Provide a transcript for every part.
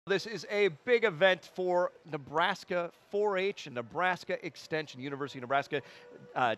This is a big event for Nebraska 4-H and Nebraska Extension, University of Nebraska.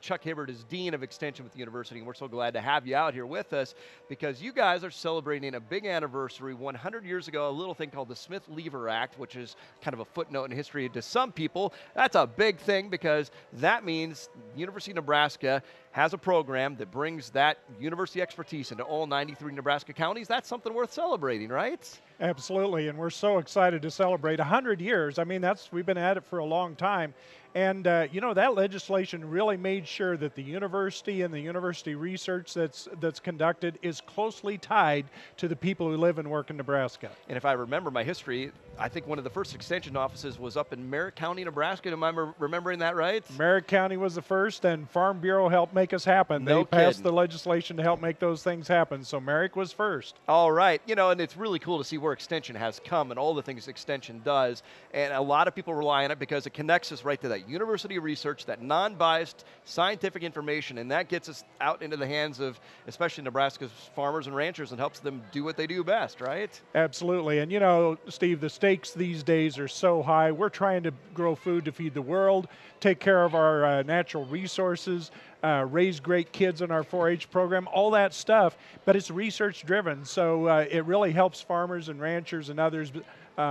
Chuck Hibbert is Dean of Extension with the university, and we're so glad to have you out here with us because you guys are celebrating a big anniversary. 100 years ago, a little thing called the Smith-Lever Act, which is kind of a footnote in history to some people. That's a big thing because that means University of Nebraska has a program that brings that university expertise into all 93 Nebraska counties. That's something worth celebrating, right? Absolutely, and we're so excited to celebrate 100 years. I mean, we've been at it for a long time. And, you know, that legislation really made sure that the university and the university research that's conducted is closely tied to the people who live and work in Nebraska. And if I remember my history, I think one of the first extension offices was up in Merritt County, Nebraska. Am I remembering that right? Merritt County was the first, and Farm Bureau helped make us happen. No They passed kidding. the legislation to help make those things happen, so Merritt was first. All right, you know, and it's really cool to see where Extension has come and all the things Extension does. And a lot of people rely on it because it connects us right to that university research, that non-biased scientific information, and that gets us out into the hands of especially Nebraska's farmers and ranchers and helps them do what they do best, right? Absolutely, and you know, Steve, the stakes these days are so high. We're trying to grow food to feed the world, take care of our natural resources, raise great kids in our 4-H program, all that stuff, but it's research driven, so it really helps farmers and ranchers and others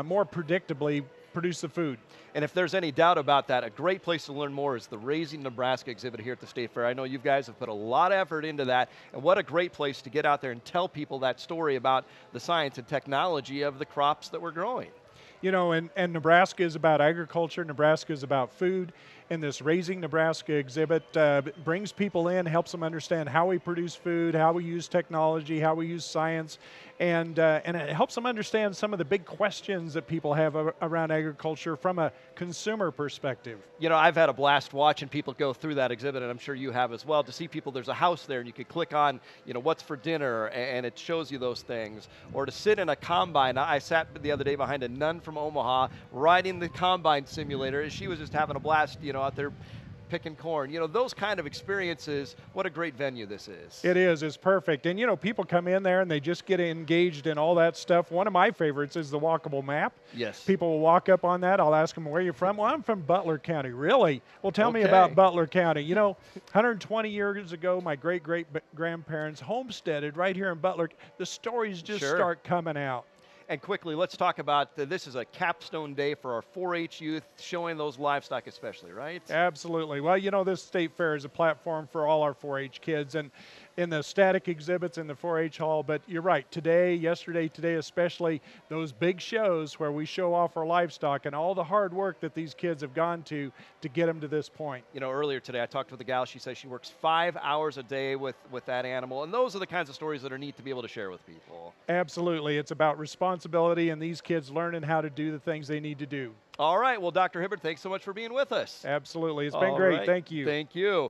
more predictably produce the food. And if there's any doubt about that, a great place to learn more is the Raising Nebraska exhibit here at the State Fair. I know you guys have put a lot of effort into that, and what a great place to get out there and tell people that story about the science and technology of the crops that we're growing. You know, and Nebraska is about agriculture, Nebraska is about food, and this Raising Nebraska exhibit brings people in, helps them understand how we produce food, how we use technology, how we use science, and it helps them understand some of the big questions that people have around agriculture from a consumer perspective. You know, I've had a blast watching people go through that exhibit, and I'm sure you have as well, to see people, there's a house there, and you could click on, you know, what's for dinner, and it shows you those things. Or to sit in a combine. I sat the other day behind a nun from Omaha riding the combine simulator, and she was just having a blast, you know, out there picking corn. You know, those kind of experiences, what a great venue this is. It is, it's perfect. And you know, people come in there and they just get engaged in all that stuff. One of my favorites is the walkable map. Yes. People will walk up on that. I'll ask them, where are you from? Well, I'm from Butler County. Really? Well, tell me about Butler County. You know, 120 years ago, my great-great-grandparents homesteaded right here in Butler. The stories just start coming out. And quickly, let's talk about, this is a capstone day for our 4-H youth, showing those livestock especially, right? Absolutely. Well, you know, this state fair is a platform for all our 4-H kids, and in the static exhibits in the 4-H hall, but you're right, today, yesterday, today especially, those big shows where we show off our livestock and all the hard work that these kids have gone to get them to this point. You know, earlier today I talked with a gal, she says she works 5 hours a day with that animal, and those are the kinds of stories that are neat to be able to share with people. Absolutely. It's about responsibility and these kids learning how to do the things they need to do. All right, well, Dr. Hibbert, thanks so much for being with us. Absolutely. It's been great. Right. Thank you. Thank you.